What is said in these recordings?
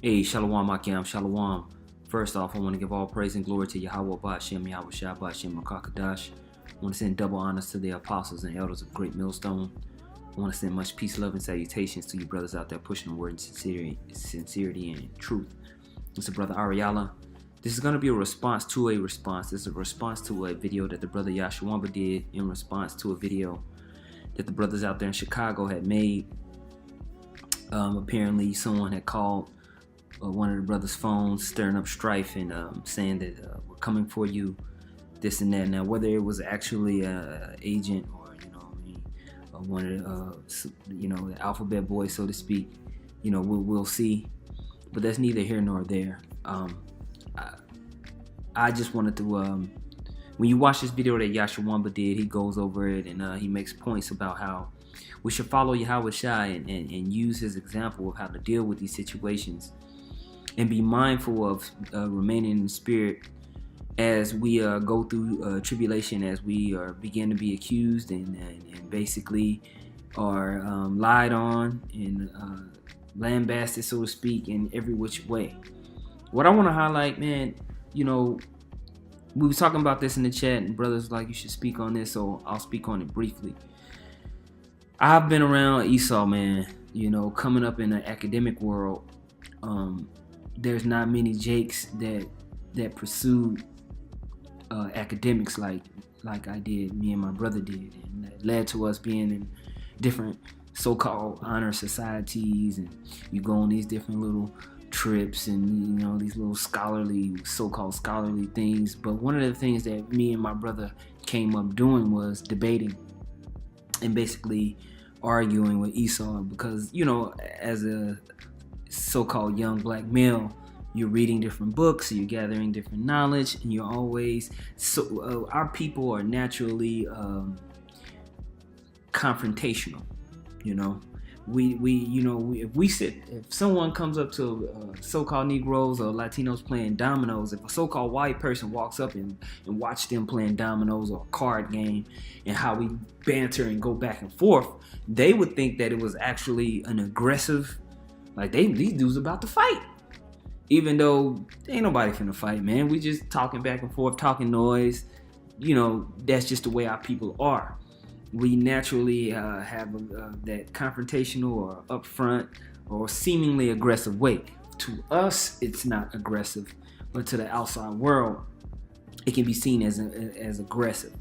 Hey, Shalom, Akim, Shalom. First off, I want to give all praise and glory to Yahawashi, Yahawashi, Makakadash. I want to send double honors to the apostles and elders of Great Millstone. I want to send much peace, love, and salutations to you brothers out there pushing the word in sincerity and truth. It's a brother Ariala. This is going to be a response to a response. This is a response to a video that the brother Yashawamba did in response to a video that the brothers out there in Chicago had made. Apparently, someone had called one of the brothers' phones, stirring up strife and saying that we're coming for you, this and that. Now, whether it was actually an agent or one of the alphabet boys, so to speak, we'll see. But that's neither here nor there. I just wanted to. When you watch this video that Yashawamba did, he goes over it and he makes points about how we should follow Yahawashi and use his example of how to deal with these situations and be mindful of remaining in the spirit as we go through tribulation, as we begin to be accused and basically are lied on and lambasted, so to speak, in every which way. What I want to highlight, man, we were talking about this in the chat, and brothers like you should speak on this, so I'll speak on it briefly. I've been around Esau, man, coming up in the academic world. There's not many Jakes that pursued academics like I did, me and my brother did, and that led to us being in different so-called honor societies, and you go on these different little trips and these little so-called scholarly things. But one of the things that me and my brother came up doing was debating and basically arguing with Esau, because as a so-called young black male, you're reading different books, you're gathering different knowledge, and you're always our people are naturally confrontational. If someone comes up to so-called Negroes or Latinos playing dominoes, if a so-called white person walks up and watch them playing dominoes or a card game and how we banter and go back and forth, they would think that it was actually an aggressive, like these dudes about to fight. Even though ain't nobody finna fight, man. We just talking back and forth, talking noise. That's just the way our people are. We naturally have that confrontational or upfront or seemingly aggressive way. To us, it's not aggressive, but to the outside world, it can be seen as aggressive.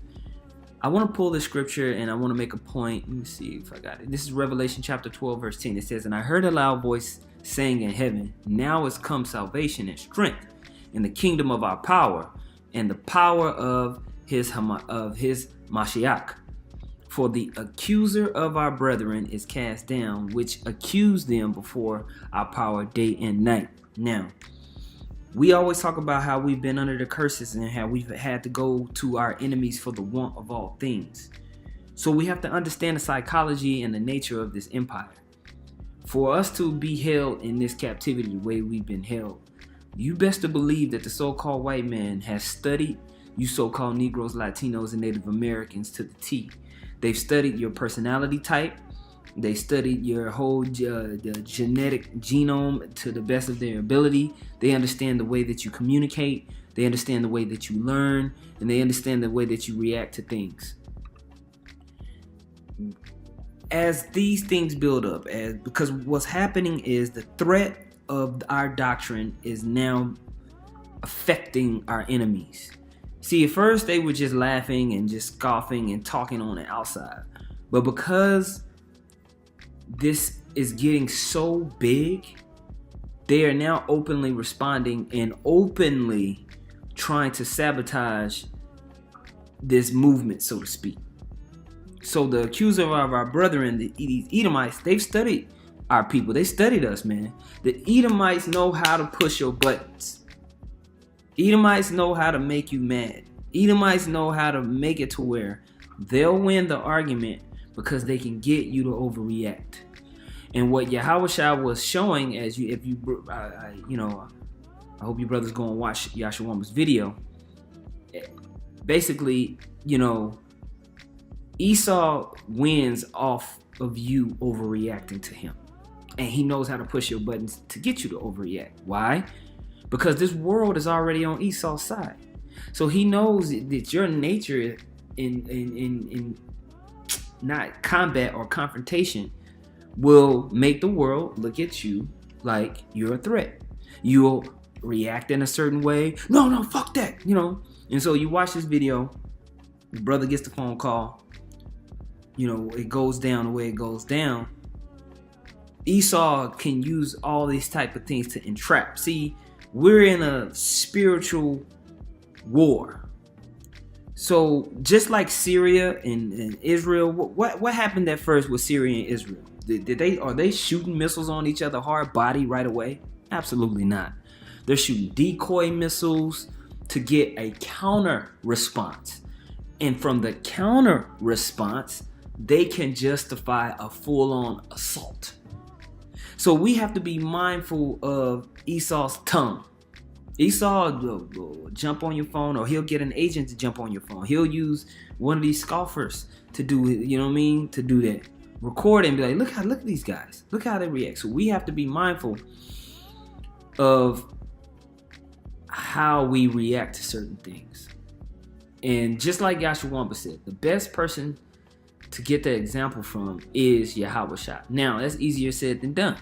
I want to pull this scripture and I want to make a point. Let me see if I got it. This is Revelation chapter 12, verse 10. It says, "And I heard a loud voice saying in heaven, now is come salvation and strength in the kingdom of our power and the power of his Mashiach. For the accuser of our brethren is cast down, which accused them before our power day and night." Now, we always talk about how we've been under the curses and how we've had to go to our enemies for the want of all things. So we have to understand the psychology and the nature of this empire. For us to be held in this captivity the way we've been held, you best to believe that the so-called white man has studied you so-called Negroes, Latinos, and Native Americans to the T. They've studied your personality type. They studied your whole the genetic genome to the best of their ability. They understand the way that you communicate. They understand the way that you learn. And they understand the way that you react to things. As these things build up, because what's happening is the threat of our doctrine is now affecting our enemies. See, at first they were just laughing and just scoffing and talking on the outside. But because this is getting so big, they are now openly responding and openly trying to sabotage this movement, so to speak. So the accuser of our brethren, these Edomites, they've studied our people. They studied us, man. The Edomites know how to push your buttons. Edomites know how to make you mad. Edomites know how to make it to where they'll win the argument because they can get you to overreact. And what Yahawashi was showing, I hope you brothers go and watch Yashawamba's video. Basically, Esau wins off of you overreacting to him. And he knows how to push your buttons to get you to overreact. Why? Because this world is already on Esau's side. So he knows that your nature in not combat or confrontation will make the world look at you like you're a threat. You'll react in a certain way. No, fuck that, And so you watch this video, the brother gets the phone call, it goes down the way it goes down. Esau can use all these type of things to entrap. See, we're in a spiritual war. So just like Syria and Israel, what happened at first with Syria and Israel? Are they shooting missiles on each other hard body right away? Absolutely not. They're shooting decoy missiles to get a counter response. And from the counter response, they can justify a full-on assault. So we have to be mindful of Esau's tongue. Esau will jump on your phone, or he'll get an agent to jump on your phone. He'll use one of these scoffers to do it, to do that. Record and be like, look at these guys. Look how they react. So we have to be mindful of how we react to certain things. And just like Yahawashi said, the best person to get that example from is Yahawashi. Now, that's easier said than done,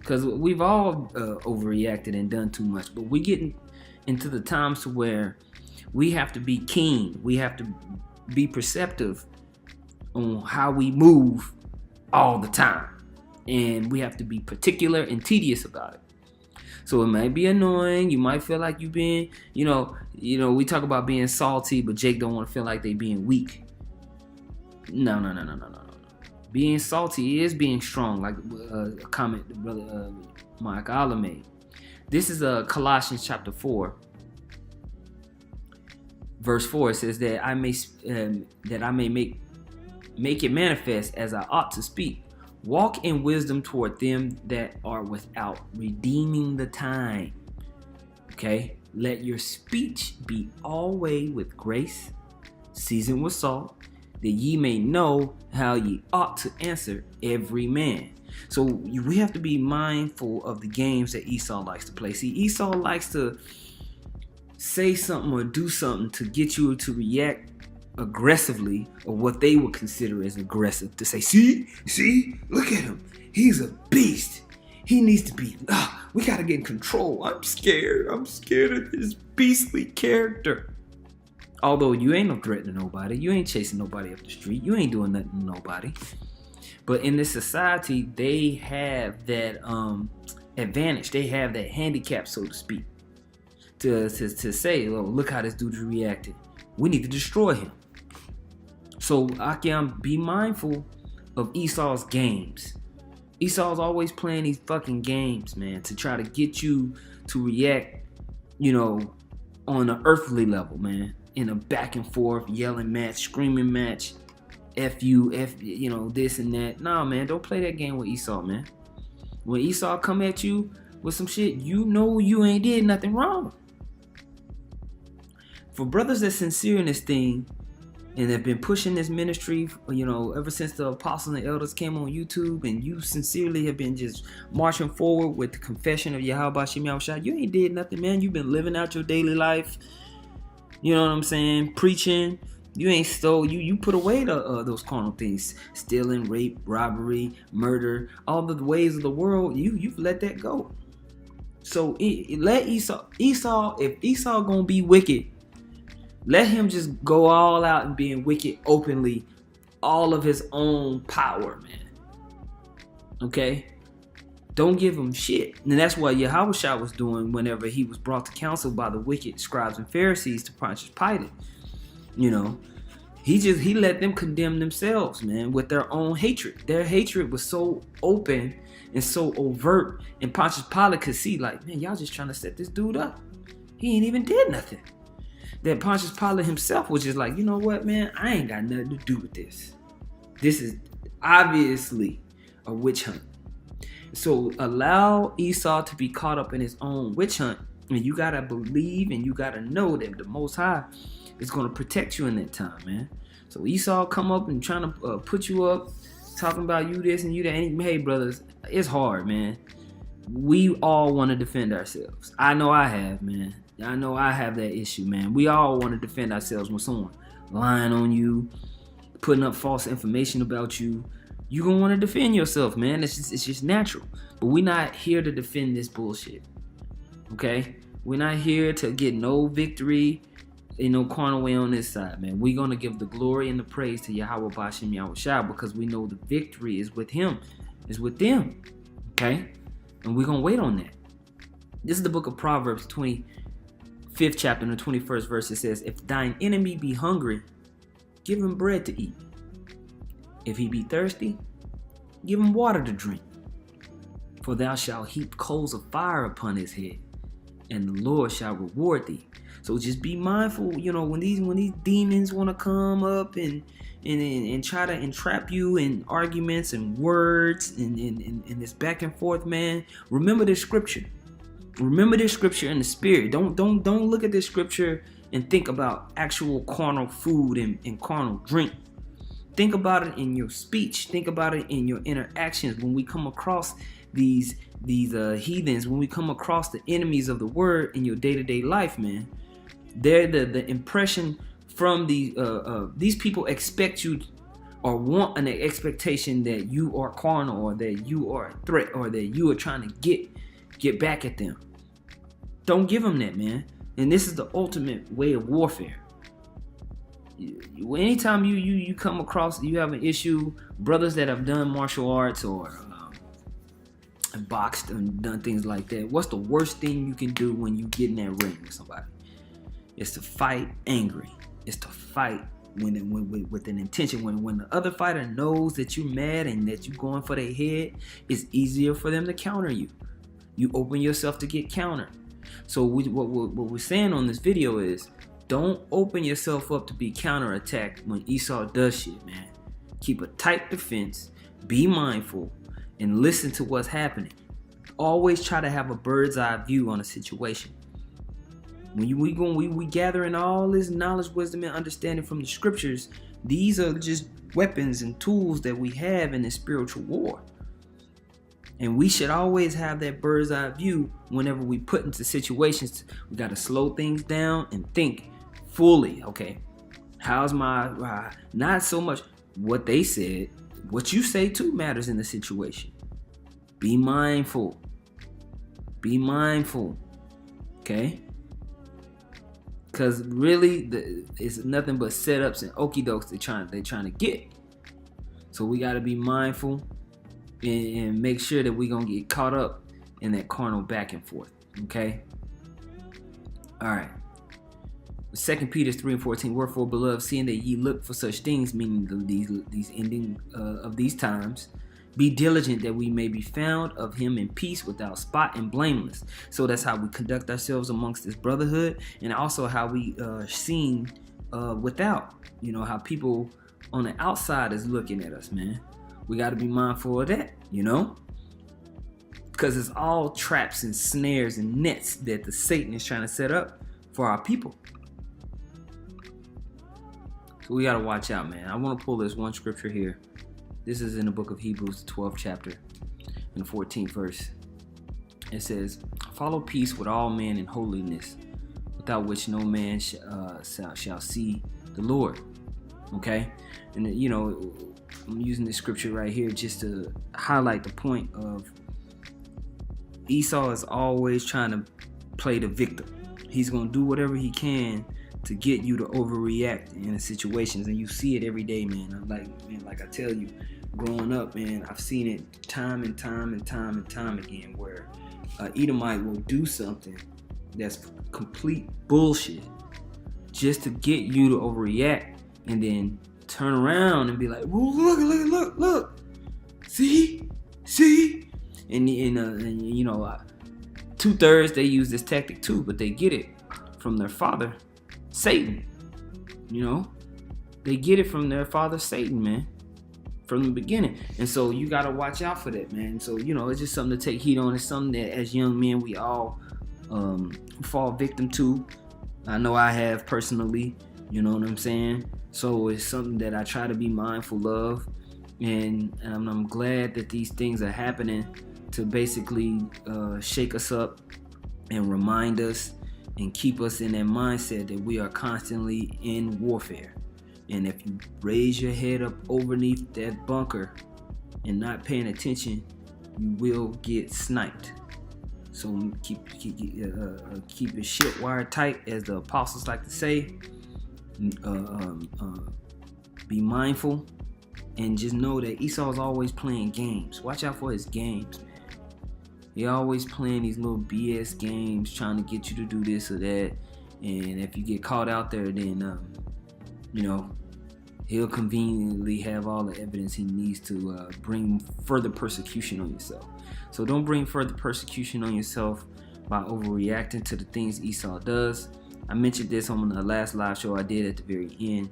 because we've all overreacted and done too much. But we get into the times to where we have to be keen. We have to be perceptive on how we move all the time. And we have to be particular and tedious about it. So it might be annoying. You might feel like you've been, we talk about being salty, but Jake don't want to feel like they being weak. No. Being salty is being strong, like a comment the brother Mike Allah made. This is Colossians chapter 4, verse 4. It says that I may make it manifest as I ought to speak. Walk in wisdom toward them that are without, redeeming the time. Okay? Let your speech be always with grace, seasoned with salt, that ye may know how ye ought to answer every man. So we have to be mindful of the games that Esau likes to play. See, Esau likes to say something or do something to get you to react aggressively, or what they would consider as aggressive, to say, see, look at him. He's a beast. He needs to be, we got to get in control. I'm scared of this beastly character. Although you ain't no threat to nobody. You ain't chasing nobody up the street. You ain't doing nothing to nobody. But in this society, they have that advantage. They have that handicap, so to speak, to say, oh, look how this dude reacted. We need to destroy him. So, Akiam, be mindful of Esau's games. Esau's always playing these fucking games, man, to try to get you to react, on an earthly level, man. In a back and forth, yelling match, screaming match, F you, this and that. Nah, man, don't play that game with Esau, man. When Esau come at you with some shit, you ain't did nothing wrong. For brothers that's sincere in this thing and have been pushing this ministry, ever since the apostles and elders came on YouTube, and you sincerely have been just marching forward with the confession of Yahawashi, you ain't did nothing, man. You've been living out your daily life. You know what I'm saying? Preaching. You ain't stole. You put away those carnal things. Stealing, rape, robbery, murder. All the ways of the world, you've let that go. So let Esau, if Esau gonna be wicked, let him just go all out and being wicked openly, all of his own power, man. Okay? Don't give him shit. And that's what Yahawashi was doing whenever he was brought to counsel by the wicked scribes and Pharisees to Pontius Pilate. He let them condemn themselves, man, with their own hatred. Their hatred was so open and so overt, and Pontius Pilate could see, like, man, y'all just trying to set this dude up. He ain't even did nothing. That Pontius Pilate himself was just like, you know what, man, I ain't got nothing to do with this. This is obviously a witch hunt. So allow Esau to be caught up in his own witch hunt. And you got to believe and you got to know that the Most High is going to protect you in that time, man. So Esau come up and trying to put you up talking about you this and you that. And, hey, brothers, it's hard, man. We all want to defend ourselves. I know I have, man. I know I have that issue, man. We all want to defend ourselves when someone lying on you, putting up false information about you. You gonna want to defend yourself, man. It's just natural. But we're not here to defend this bullshit. Okay? We're not here to get no victory in no carnal way on this side, man. We're gonna give the glory and the praise to Yahawashi and Yahawashi because we know the victory is with him, is with them. Okay? And we're gonna wait on that. This is the book of Proverbs, 25th chapter, and the 21st verse. It says, if thine enemy be hungry, give him bread to eat. If he be thirsty, give him water to drink. For thou shalt heap coals of fire upon his head, and the Lord shall reward thee. So just be mindful, when these demons want to come up and try to entrap you in arguments and words and this back and forth, man. Remember this scripture. Remember this scripture in the spirit. Don't look at this scripture and think about actual carnal food and carnal drink. Think about it in your speech. Think about it in your interactions when we come across these heathens, when we come across the enemies of the word in your day-to-day life, man. They're the impression from these people expect you or want an expectation that you are carnal or that you are a threat or that you are trying to get back at them. Don't give them that, man. And this is the ultimate way of warfare. Anytime you come across, you have an issue, brothers that have done martial arts or boxed and done things like that, what's the worst thing you can do when you get in that ring with somebody? It's to fight angry. It's to fight when with an intention. When the other fighter knows that you're mad and that you're going for their head, it's easier for them to counter you. You open yourself to get countered. So what we're saying on this video is, don't open yourself up to be counterattacked when Esau does shit, man. Keep a tight defense, be mindful, and listen to what's happening. Always try to have a bird's eye view on a situation. When we gathering all this knowledge, wisdom, and understanding from the scriptures, these are just weapons and tools that we have in this spiritual war. And we should always have that bird's eye view whenever we put into situations. We got to slow things down and think fully. Okay, how's my, not so much what they said, what you say too matters in the situation. Be mindful. Be mindful. Okay? Because really, it's nothing but setups and okie dokes they're trying to get. So we got to be mindful and make sure that we're going to get caught up in that carnal back and forth. Okay? All right. 2 Peter 3:14, wherefore, beloved, seeing that ye look for such things, meaning these ending of these times, be diligent that we may be found of him in peace, without spot and blameless. So that's how we conduct ourselves amongst this brotherhood, and also how we seen without. How people on the outside is looking at us, man. We got to be mindful of that, because it's all traps and snares and nets that the Satan is trying to set up for our people. So we got to watch out, man. I want to pull this one scripture here. This is in the book of Hebrews, 12th chapter, and the 14th verse. It says, follow peace with all men and holiness, without which no man shall see the Lord. Okay? And, I'm using this scripture right here just to highlight the point of Esau is always trying to play the victim. He's going to do whatever he can to get you to overreact in situations, and you see it every day, man. Like I tell you, growing up, man, I've seen it time and time again, where Edomite will do something that's complete bullshit just to get you to overreact, and then turn around and be like, "Whoa, look, see," and 2/3 they use this tactic too, but they get it from their father, Satan. They get it from their father, Satan, man, from the beginning. And so you got to watch out for that, man. So, it's just something to take heed on. It's something that as young men, we all fall victim to. I know I have personally, you know what I'm saying? So it's something that I try to be mindful of. and I'm glad that these things are happening to basically shake us up and remind us and keep us in that mindset that we are constantly in warfare. And if you raise your head up overneath that bunker and not paying attention, you will get sniped. So keep your shit wired tight, as the apostles like to say. Be mindful, and just know that Esau's always playing games. Watch out for his games, man. He always playing these little BS games, trying to get you to do this or that. And if you get caught out there, then he'll conveniently have all the evidence he needs to bring further persecution on yourself. So don't bring further persecution on yourself by overreacting to the things Esau does. I mentioned this on the last live show I did at the very end,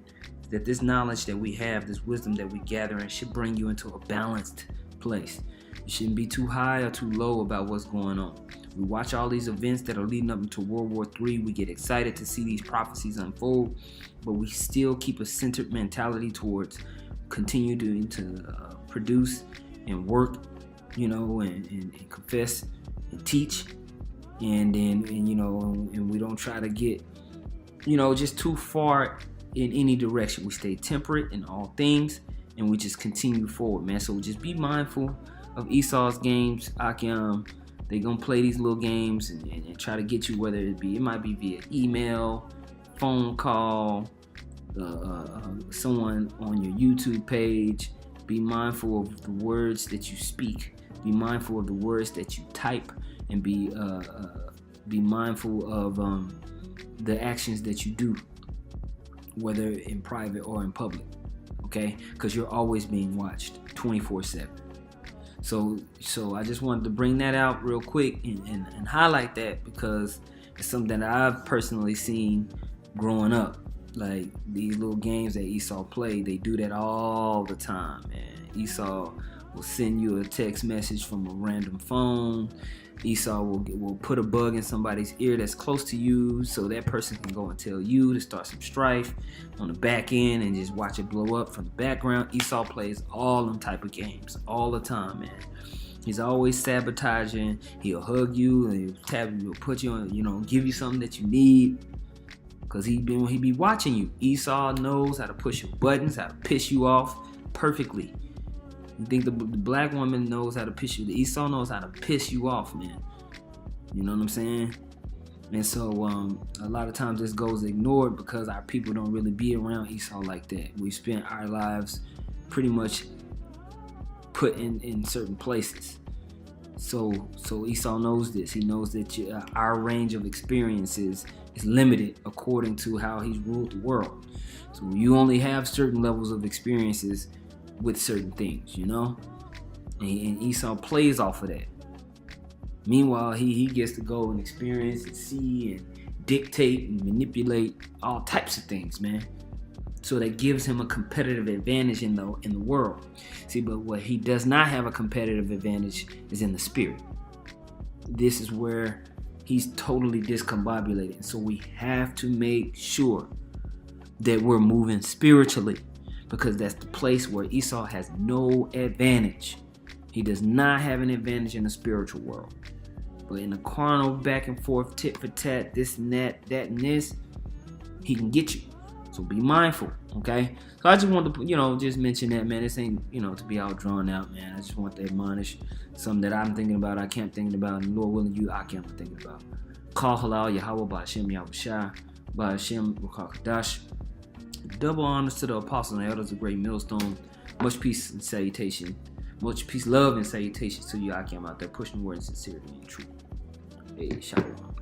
that this knowledge that we have, this wisdom that we gather, and should bring you into a balanced place. You shouldn't be too high or too low about what's going on. We watch all these events that are leading up into World War III. We get excited to see these prophecies unfold, but we still keep a centered mentality towards continue to produce and work, and confess and teach, and we don't try to get, just too far in any direction. We stay temperate in all things, and we just continue forward, man. So just be mindful of Esau's games. They gonna play these little games and try to get you, whether it might be via email, phone call, someone on your YouTube page. Be mindful of the words that you speak. Be mindful of the words that you type, and be mindful of the actions that you do, whether in private or in public. Okay, because you're always being watched 24/7. So I just wanted to bring that out real quick and highlight that, because it's something that I've personally seen growing up. Like these little games that Esau played, they do that all the time, man. Esau will send you a text message from a random phone. Esau will put a bug in somebody's ear that's close to you, so that person can go and tell you to start some strife on the back end and just watch it blow up from the background. Esau plays all them type of games all the time, man. He's always sabotaging. He'll hug you and he'll put you on, give you something that you need, because he be watching you. Esau knows how to push your buttons, how to piss you off perfectly. You think the black woman knows how to piss you? The Esau knows how to piss you off, man. You know what I'm saying? And so a lot of times this goes ignored because our people don't really be around Esau like that. We spend our lives pretty much put in certain places. So Esau knows this. He knows that our range of experiences is limited according to how he's ruled the world. So you only have certain levels of experiences with certain things, and Esau plays off of that. Meanwhile, he gets to go and experience and see and dictate and manipulate all types of things, man. So that gives him a competitive advantage in the world. See, but what he does not have a competitive advantage is in the spirit. This is where he's totally discombobulated. So we have to make sure that we're moving spiritually, because that's the place where Esau has no advantage. He does not have an advantage in the spiritual world. But in the carnal, back and forth, tit for tat, this and that and this, he can get you. So be mindful, okay? So I just wanted to, just mention that, man. This ain't, to be all drawn out, man. I just want to admonish something that I'm thinking about, I kept thinking about, and Lord willing, I kept thinking about. Call halal Yahweh Ba'Hashem Yahawashi Ba'Hashem Ruchakadash. Double honors to the apostles and elders of Great Millstone. Much peace and salutation. Much peace, love, and salutations to you, Akim, out there pushing words in sincerity and truth. Hey, shalom.